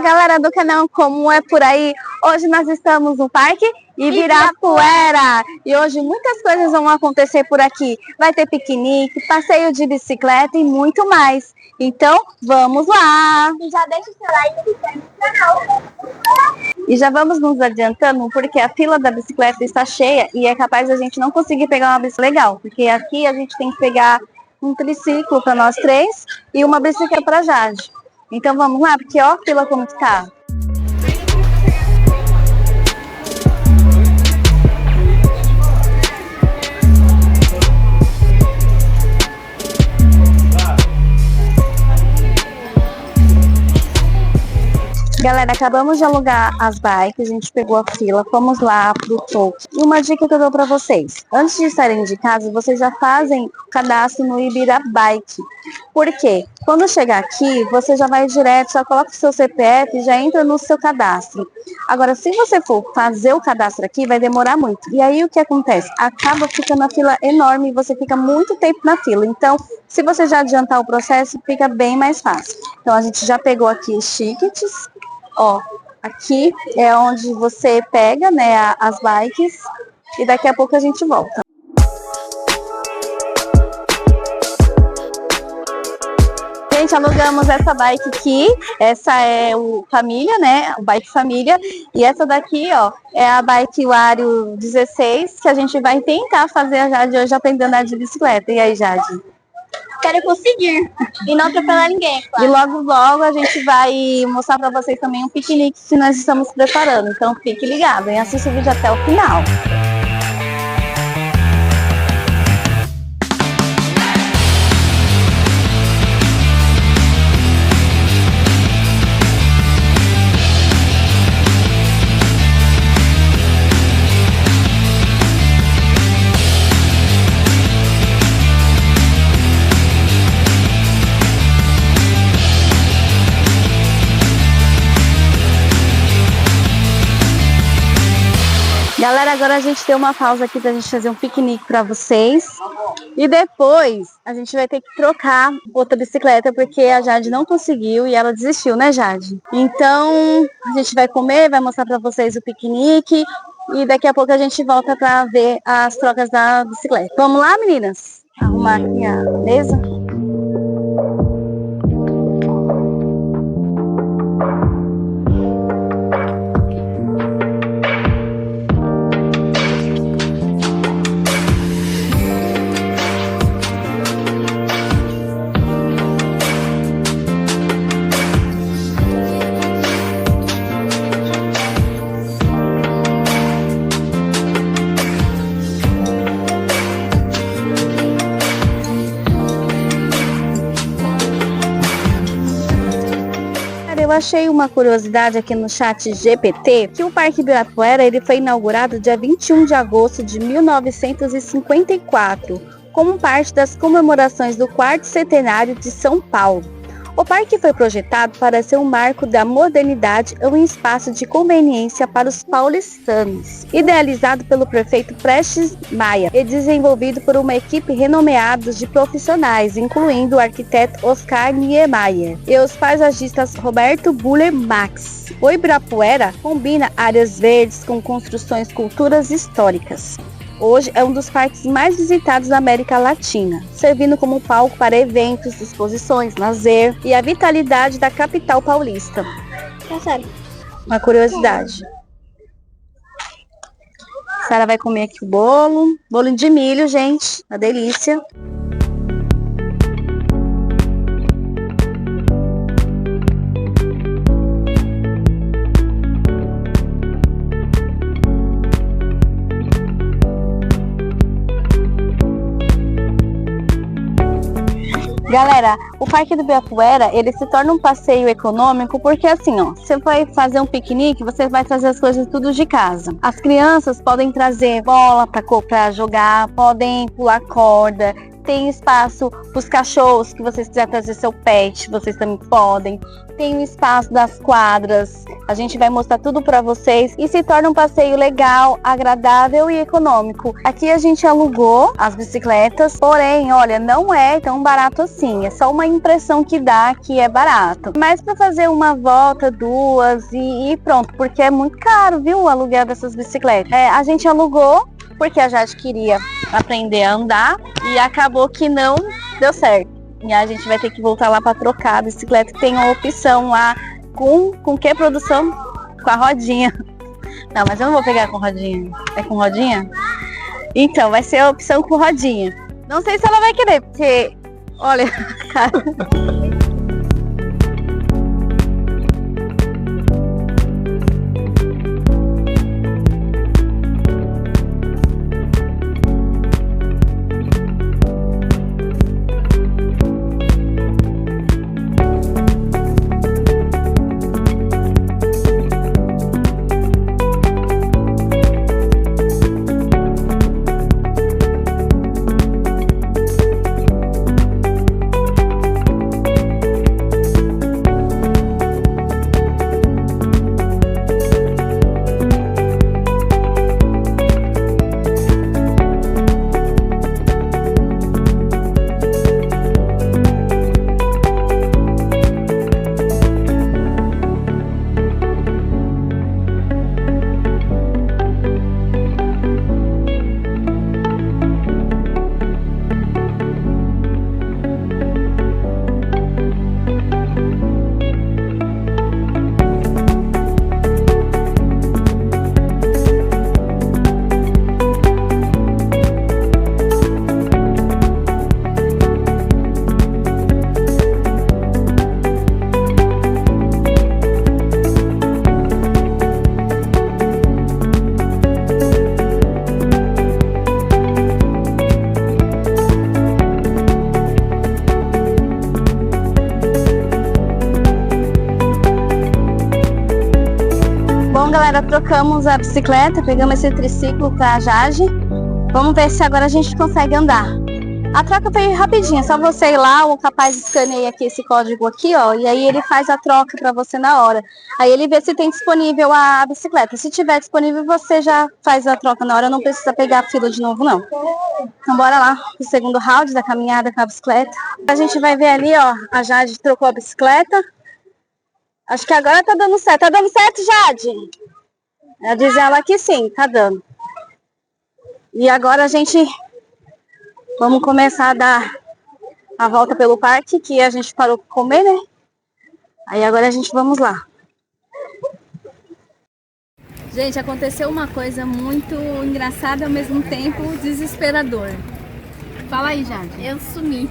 galera do canal Como é Por Aí. Hoje nós estamos no Parque Ibirapuera e hoje muitas coisas vão acontecer por aqui. Vai ter piquenique, passeio de bicicleta e muito mais. Então vamos lá! E já deixa o seu like e se inscreve no canal. E já vamos nos adiantando porque a fila da bicicleta está cheia e é capaz a gente não conseguir pegar uma bicicleta legal, porque aqui a gente tem que pegar um triciclo para nós três e uma bicicleta para a Jade. Então vamos lá, porque ó, a fila como está. Galera, acabamos de alugar as bikes, a gente pegou a fila, fomos lá pro topo. E uma dica que eu dou pra vocês, antes de saírem de casa, vocês já fazem o cadastro no Ibirabike. Por quê? Quando chegar aqui, você já vai direto, só coloca o seu CPF e já entra no seu cadastro. Agora, se você for fazer o cadastro aqui, vai demorar muito. E aí o que acontece? Acaba ficando a fila enorme e você fica muito tempo na fila. Então, se você já adiantar o processo, fica bem mais fácil. Então, a gente já pegou aqui os tickets. Ó, aqui é onde você pega, né, as bikes e daqui a pouco a gente volta. Gente, alugamos essa bike aqui, essa é o Família, né, o Bike Família, e essa daqui, ó, é a Bike Wario 16, que a gente vai tentar fazer a Jade hoje aprendendo a andar de bicicleta. E aí, Jade? Quero conseguir e não atropelar ninguém, claro. E logo a gente vai mostrar para vocês também um piquenique que nós estamos preparando. Então fique ligado e assista o vídeo até o final. Galera, agora a gente tem uma pausa aqui pra gente fazer um piquenique pra vocês. E depois a gente vai ter que trocar outra bicicleta porque a Jade não conseguiu e ela desistiu, né, Jade? Então a gente vai comer, vai mostrar pra vocês o piquenique e daqui a pouco a gente volta pra ver as trocas da bicicleta. Vamos lá, meninas? Arrumar aqui a mesa. Eu achei uma curiosidade aqui no chat GPT, que o Parque Ibirapuera ele foi inaugurado dia 21 de agosto de 1954, como parte das comemorações do 4º centenário de São Paulo. O parque foi projetado para ser um marco da modernidade e um espaço de conveniência para os paulistanos. Idealizado pelo prefeito Prestes Maia e desenvolvido por uma equipe renomeada de profissionais, incluindo o arquiteto Oscar Niemeyer e os paisagistas Roberto Buller Max. O Ibirapuera combina áreas verdes com construções culturas históricas. Hoje é um dos parques mais visitados da América Latina, servindo como palco para eventos, exposições, lazer e a vitalidade da capital paulista. É sério. Uma curiosidade. A Sara vai comer aqui o bolo de milho, gente, uma delícia. Galera, o Parque do Ibirapuera, ele se torna um passeio econômico porque assim, ó, você vai fazer um piquenique, você vai trazer as coisas tudo de casa. As crianças podem trazer bola para jogar, podem pular corda, tem espaço para os cachorros, que vocês quiserem trazer seu pet, vocês também podem. Tem o espaço das quadras, a gente vai mostrar tudo para vocês e se torna um passeio legal, agradável e econômico. Aqui a gente alugou as bicicletas, porém, olha, não é tão barato assim, é só uma impressão que dá que é barato. Mas para fazer uma volta, duas e pronto, porque é muito caro, viu, o aluguel dessas bicicletas. A gente alugou porque a Jade queria aprender a andar e acabou que não deu certo. E a gente vai ter que voltar lá para trocar a bicicleta, que tem uma opção lá com que produção? Com a rodinha. Não, mas eu não vou pegar com rodinha. É com rodinha? Então, vai ser a opção com rodinha. Não sei se ela vai querer, porque... Olha, cara... Galera, trocamos a bicicleta, pegamos esse triciclo para a Jade. Vamos ver se agora a gente consegue andar. A troca foi rapidinha, é só você ir lá, o rapaz escaneia aqui esse código aqui, ó, e aí ele faz a troca para você na hora. Aí ele vê se tem disponível a bicicleta. Se tiver disponível, você já faz a troca na hora, não precisa pegar a fila de novo, não. Então bora lá, o segundo round da caminhada com a bicicleta. A gente vai ver ali, ó, a Jade trocou a bicicleta. Acho que agora tá dando certo. Tá dando certo, Jade? Diz ela que sim, tá dando. E agora a gente... Vamos começar a dar a volta pelo parque, que a gente parou para comer, né? Aí agora a gente vamos lá. Gente, aconteceu uma coisa muito engraçada e ao mesmo tempo desesperador. Fala aí, Jade. Eu sumi.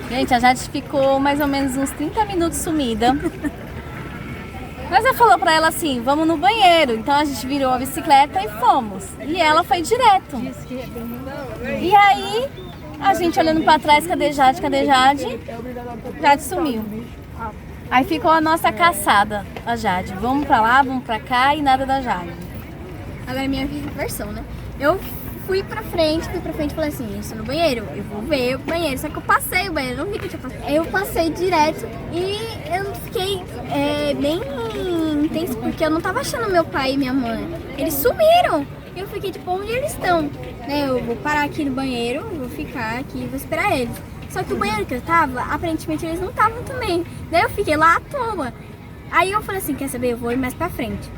Gente, a Jade ficou mais ou menos uns 30 minutos sumida. Mas eu falou pra ela assim, vamos no banheiro. Então a gente virou a bicicleta e fomos. E ela foi direto. E aí, a gente olhando pra trás, cadê Jade, cadê Jade? Jade sumiu. Aí ficou a nossa caçada, a Jade. Vamos pra lá, vamos pra cá e nada da Jade. Agora é minha versão, né? Eu fui pra frente e falei assim, estou no banheiro, eu vou ver o banheiro. Só que eu passei o banheiro, não vi que eu tinha passado. Eu passei direto e eu fiquei bem intenso porque eu não tava achando meu pai e minha mãe. Eles sumiram. E eu fiquei tipo, onde eles estão? Né, eu vou parar aqui no banheiro, vou ficar aqui e vou esperar eles. Só que o banheiro que eu tava, aparentemente eles não estavam também. Daí eu fiquei lá à toa. Aí eu falei assim, quer saber, eu vou ir mais pra frente.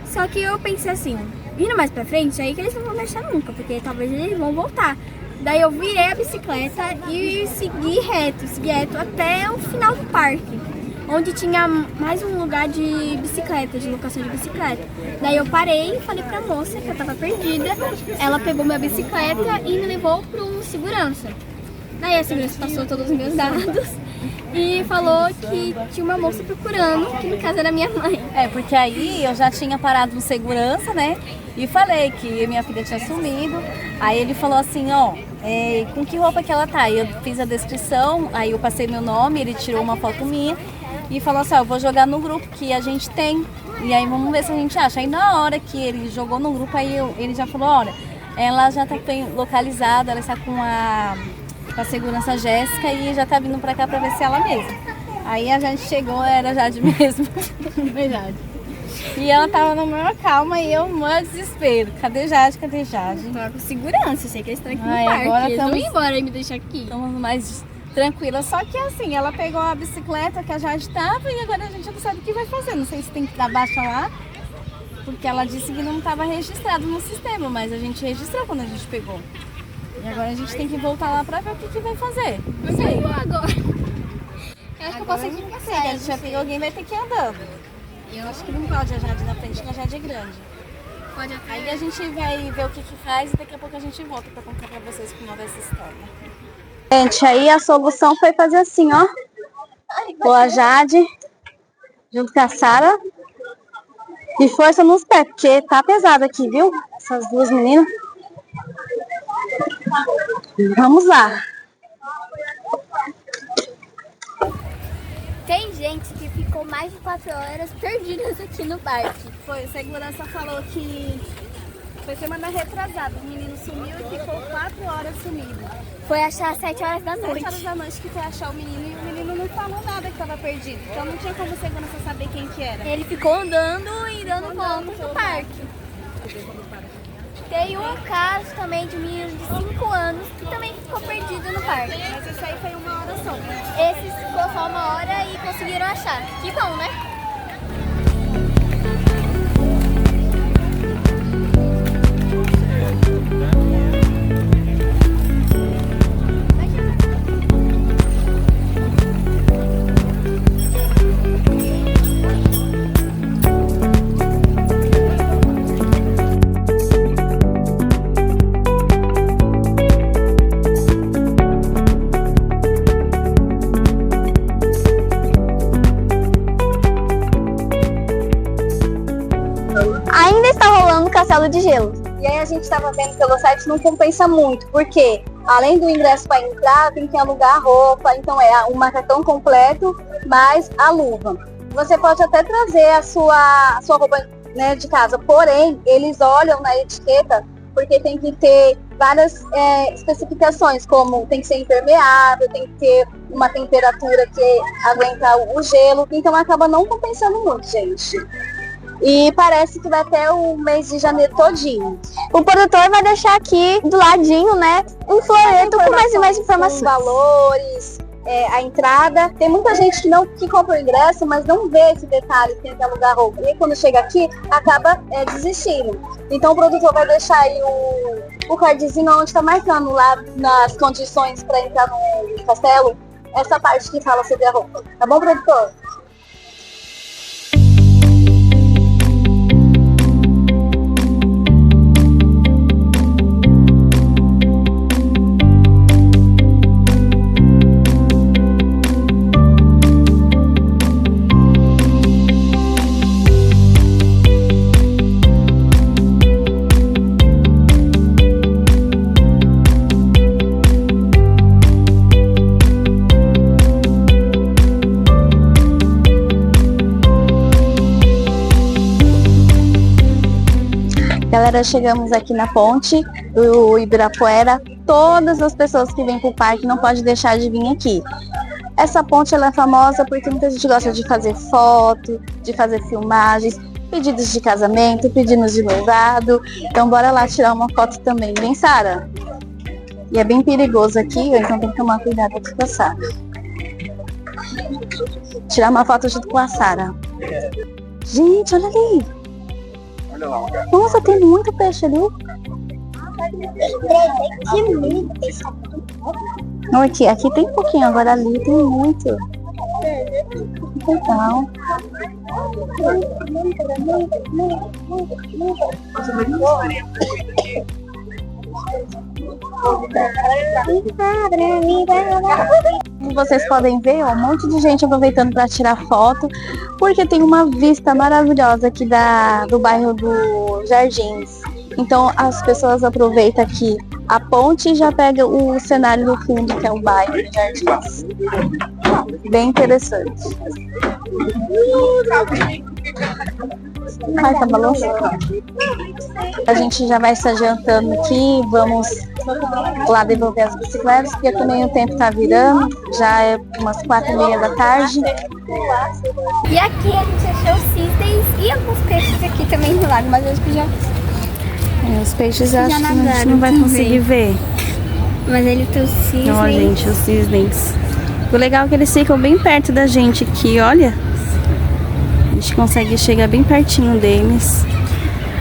Só que eu pensei assim, indo mais pra frente, aí que eles não vão deixar nunca, porque talvez eles vão voltar. Daí eu virei a bicicleta e segui reto até o final do parque, onde tinha mais um lugar de bicicleta, de locação de bicicleta. Daí eu parei e falei pra moça que eu tava perdida. Ela pegou minha bicicleta e me levou pro segurança. Daí a segurança passou todos os meus dados e falou que tinha uma moça procurando, que no caso era minha mãe. Porque aí eu já tinha parado no segurança, né? E falei que minha filha tinha sumido. Aí ele falou assim, ó, com que roupa que ela tá? Eu fiz a descrição, aí eu passei meu nome, ele tirou uma foto minha e falou assim, ó, eu vou jogar no grupo que a gente tem. E aí vamos ver se a gente acha. Aí na hora que ele jogou no grupo, aí ele já falou, olha, ela já tá bem localizada, ela está com com a segurança Jéssica e já tá vindo pra cá pra ver se é ela mesma. Aí a gente chegou, era a Jade mesmo. Verdade. E ela tava na maior calma e eu no maior desespero. Cadê Jade? Cadê Jade? Tava com segurança, eu sei que eles estão aqui no Ai, parque. agora Eles não estamos- iam embora e me deixar aqui. Estamos mais tranquila. Só que assim, ela pegou a bicicleta que a Jade tava e agora a gente não sabe o que vai fazer. Não sei se tem que dar baixa lá, porque ela disse que não estava registrado no sistema, mas a gente registrou quando a gente pegou. E agora a gente tem que voltar lá pra ver o que vai fazer. Não Mas eu sei. vou agora. Eu acho que eu posso aqui Não sei, a gente vai pegar alguém vai ter que ir andando. Eu acho que não pode a Jade na frente, porque a Jade é grande. Pode até. Aí a gente vai ver o que faz e daqui a pouco a gente volta pra contar pra vocês como é essa história. Gente, aí a solução foi fazer assim, ó. Com a Jade, junto com a Sara. E força nos pés, porque tá pesado aqui, viu? Essas duas meninas. Vamos lá. Tem gente que ficou mais de 4 horas perdidas aqui no parque. Foi, a segurança falou que foi semana retrasada, o menino sumiu e ficou 4 horas sumido. Foi achar às 7 horas da 7 noite. horas da noite que foi achar o menino e o menino não falou nada que estava perdido. Então não tinha como a segurança saber quem que era. Ele ficou andando e dando voltas no parque. Tem um caso também de um menino de 5 anos que também ficou perdido no parque. Mas isso aí foi 1 hora só. Esse ficou só 1 hora e conseguiram achar. Que bom, né? Ainda está rolando o castelo de gelo. E aí a gente estava vendo pelo site, não compensa muito, porque além do ingresso para entrar, tem que alugar a roupa, então é um macacão completo, mais a luva. Você pode até trazer a sua roupa, né, de casa, porém, eles olham na etiqueta, porque tem que ter várias especificações, como tem que ser impermeável, tem que ter uma temperatura que aguenta o gelo, então acaba não compensando muito, gente. E parece que vai até o mês de janeiro todinho. O produtor vai deixar aqui do ladinho, né, um floreto com mais e mais informações. Os valores, a entrada. Tem muita gente que compra o ingresso, mas não vê esse detalhe, tem que alugar roupa. E quando chega aqui, acaba desistindo. Então o produtor vai deixar aí o cardzinho onde está marcando lá nas condições para entrar no castelo, essa parte que fala sobre a roupa. Tá bom, produtor? Galera, chegamos aqui na ponte do Ibirapuera. Todas as pessoas que vêm pro parque não podem deixar de vir aqui. Essa ponte ela é famosa porque muita gente gosta de fazer foto, de fazer filmagens, pedidos de casamento, pedidos de noivado. Então bora lá tirar uma foto também, vem, Sara? E é bem perigoso aqui, então tem que tomar cuidado aqui com a Sara. Tirar uma foto junto com a Sara. Gente, olha ali. Nossa, tem muito peixe ali. Não, aqui tem pouquinho, agora ali tem muito. Legal. Como vocês podem ver, ó, um monte de gente aproveitando para tirar foto, porque tem uma vista maravilhosa aqui do bairro do Jardins. Então as pessoas aproveitam aqui a ponte e já pega o cenário do fundo, que é o bairro do Jardins. Bem interessante. Ai, tá balançando. A gente já vai estar jantando aqui, vamos lá devolver as bicicletas, porque também o tempo tá virando, já é umas 4h30 da tarde. E aqui a gente achou cisnes e alguns peixes aqui também no lago, mas acho que já... Os peixes acho que a gente nadaram não vai também. conseguir ver. Mas ele tem os cisnes. Ó, gente, os cisnes. O legal é que eles ficam bem perto da gente aqui, olha. A gente consegue chegar bem pertinho deles.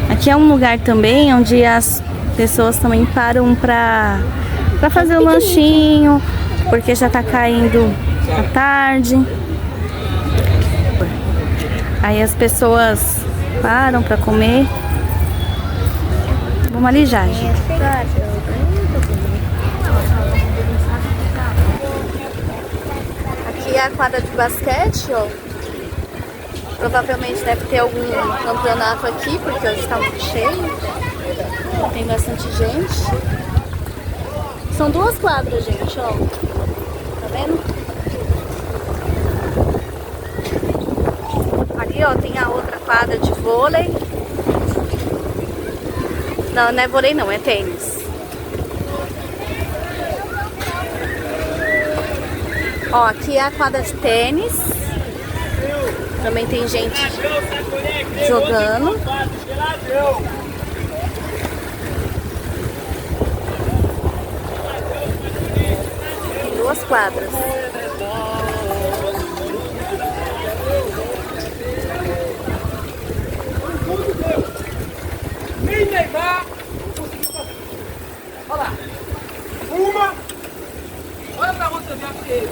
Aqui é um lugar também onde as pessoas também param pra fazer o lanchinho, porque já tá caindo a tarde. Aí as pessoas param pra comer. Vamos ali já, gente. Aqui é a quadra de basquete, ó. Provavelmente deve ter algum campeonato aqui, porque hoje tá muito cheio. Tem bastante gente. São 2 quadras, gente, ó. Tá vendo? Ali, ó, tem a outra quadra de vôlei. Não, não é vôlei não, é tênis. Ó, aqui é a quadra de tênis. Também tem gente jogando. Tem 2 quadras. Olha lá. Uma. Olha pra outra já fez.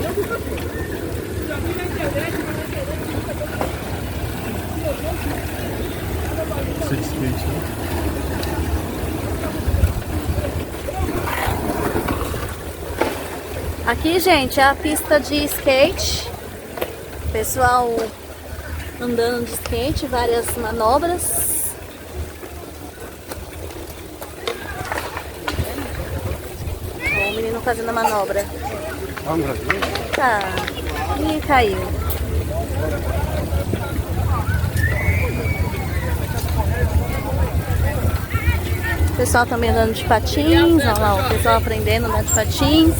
Já vi na internet, mas na internet nunca Aqui, gente, é a pista de skate. Pessoal andando de skate, várias manobras. Ó, o menino fazendo a manobra. Tá. Ih, caiu. O pessoal também andando de patins. Olha lá, o pessoal aprendendo a andar de patins.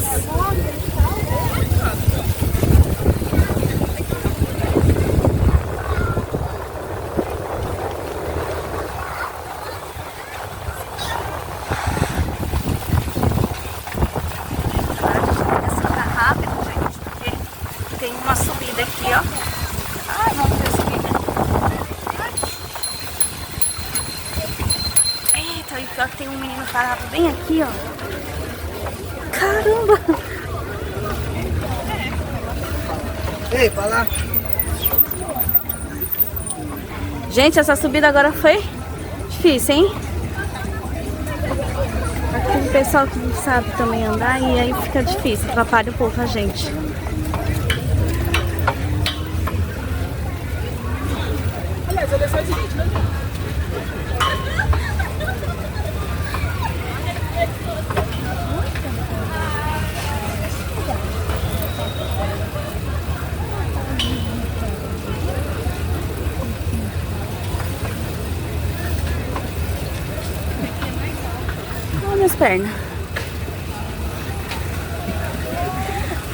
Tem uma subida aqui, ó. Ai, vamos ver a subida. Eita, e pior que tem um menino parado bem aqui, ó. Caramba! Ei, pra lá. Gente, essa subida agora foi difícil, hein? Aqui o pessoal que não sabe também andar e aí fica difícil, atrapalha um pouco a gente. Aliás, olha só o seguinte, né? Olha minhas pernas.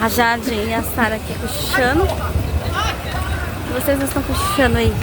A Jade e a Sara aqui cochichando. Vocês estão cochichando aí?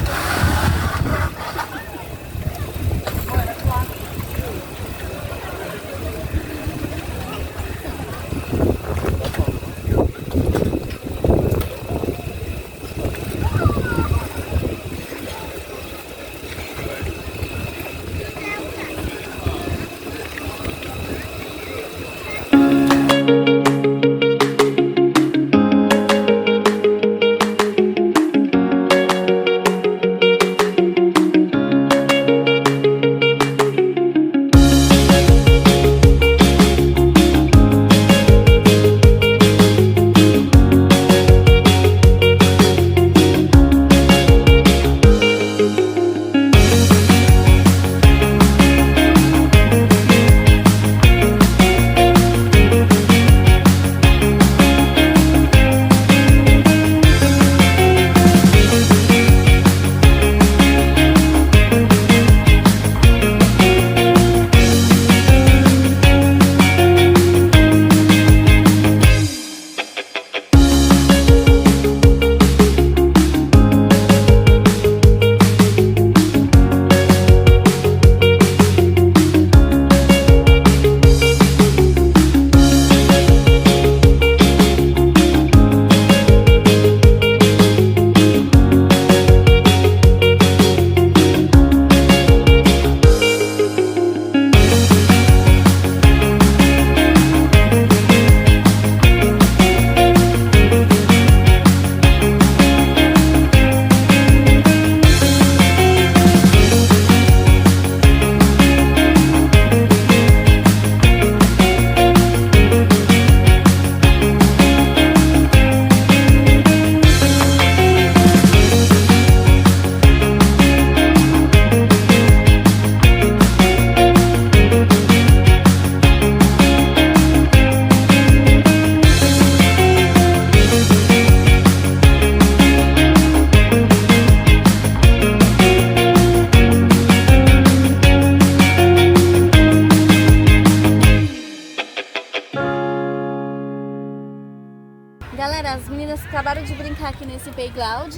brincar aqui nesse playground.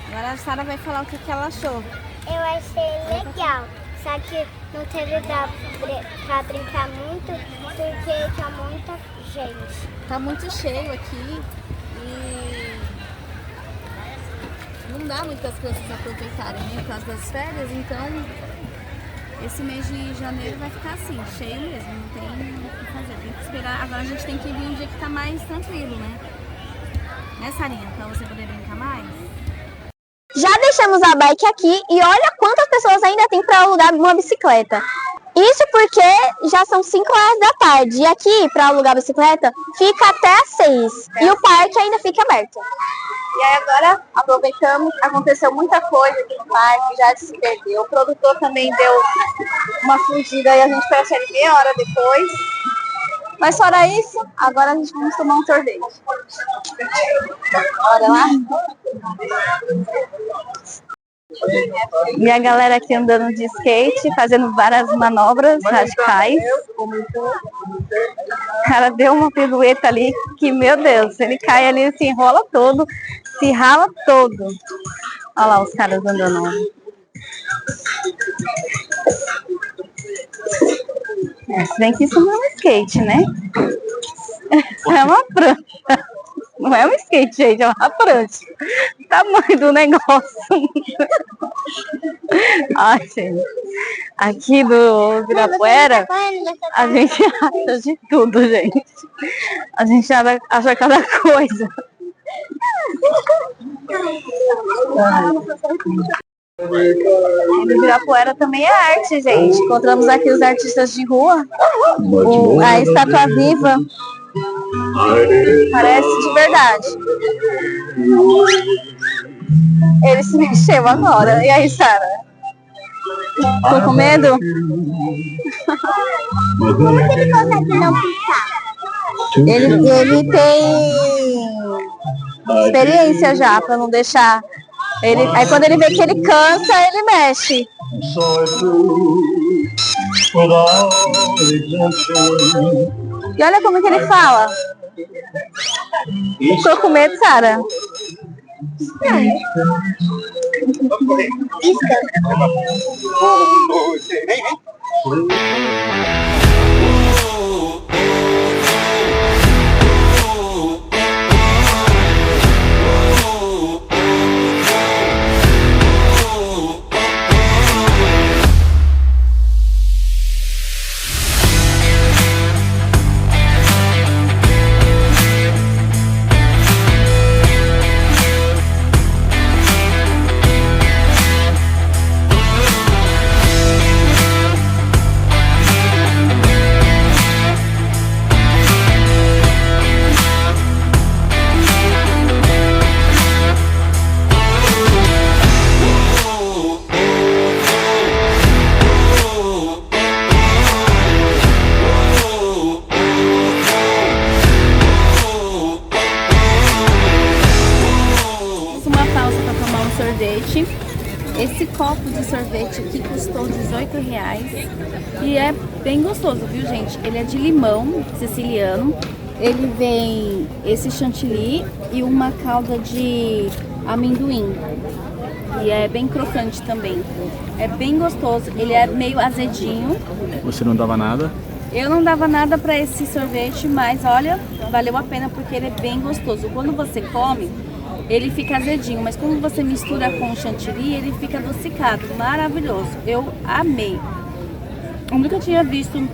Agora a Sara vai falar o que ela achou. Eu achei legal, só que não teve pra brincar muito, porque tinha muita gente. Tá muito cheio aqui e não dá muitas crianças aproveitarem, né, por causa das férias, então esse mês de janeiro vai ficar assim, cheio mesmo, não tem o que fazer, tem que esperar. Agora a gente tem que vir um dia que tá mais tranquilo, né? Né, Sarinha? Pra você poder brincar mais? Já deixamos a bike aqui e olha quantas pessoas ainda tem para alugar uma bicicleta. Isso porque já são 5 horas da tarde e aqui para alugar a bicicleta fica até às 6 e o parque ainda fica aberto. E aí agora aproveitamos, aconteceu muita coisa aqui no parque, já se perdeu. O produtor também deu uma fugida e a gente foi achar ele meia hora depois. Mas fora isso, agora a gente vamos tomar um sorvete. Olha lá. E a galera aqui andando de skate, fazendo várias manobras radicais. O cara deu uma pirueta ali que, meu Deus, ele cai ali, se enrola todo, se rala todo. Olha lá os caras andando. Se bem que isso não é um skate, né? É uma prancha. Não é um skate, gente, é uma prancha. O tamanho do negócio. Ai, gente. Aqui do Ibirapuera, a gente acha de tudo, gente. A gente acha cada coisa. Do Ibirapuera também é arte, gente. Encontramos aqui os artistas de rua. A estátua viva. Parece de verdade. Ele se mexeu agora. E aí, Sara? Ficou com medo? Como que ele consegue não piscar? Ele tem experiência já, pra não deixar. Aí quando ele vê que ele cansa, ele mexe. E olha como que ele fala. Ficou com medo, Sara? Esse copo de sorvete aqui custou R$18 e é bem gostoso, viu, gente? Ele é de limão siciliano, ele vem esse chantilly e uma calda de amendoim e é bem crocante também. É bem gostoso, ele é meio azedinho. Você não dava nada? Eu não dava nada pra esse sorvete, mas olha, valeu a pena porque ele é bem gostoso. Quando você come, ele fica azedinho, mas quando você mistura com o chantilly, ele fica adocicado, maravilhoso. Eu amei. Eu nunca tinha visto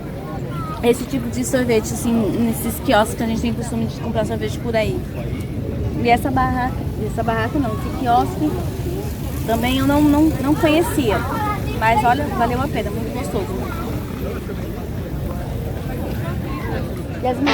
esse tipo de sorvete, assim, nesses quiosques que a gente tem costume de comprar sorvete por aí. E essa barraca não, esse quiosque também eu não conhecia. Mas olha, valeu a pena, muito gostoso. Yasmin,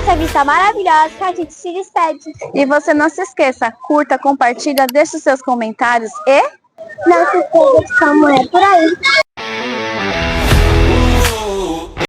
essa vista maravilhosa que a gente se despede. E você não se esqueça, curta, compartilha, deixe os seus comentários e... Não se esqueça de como é por aí.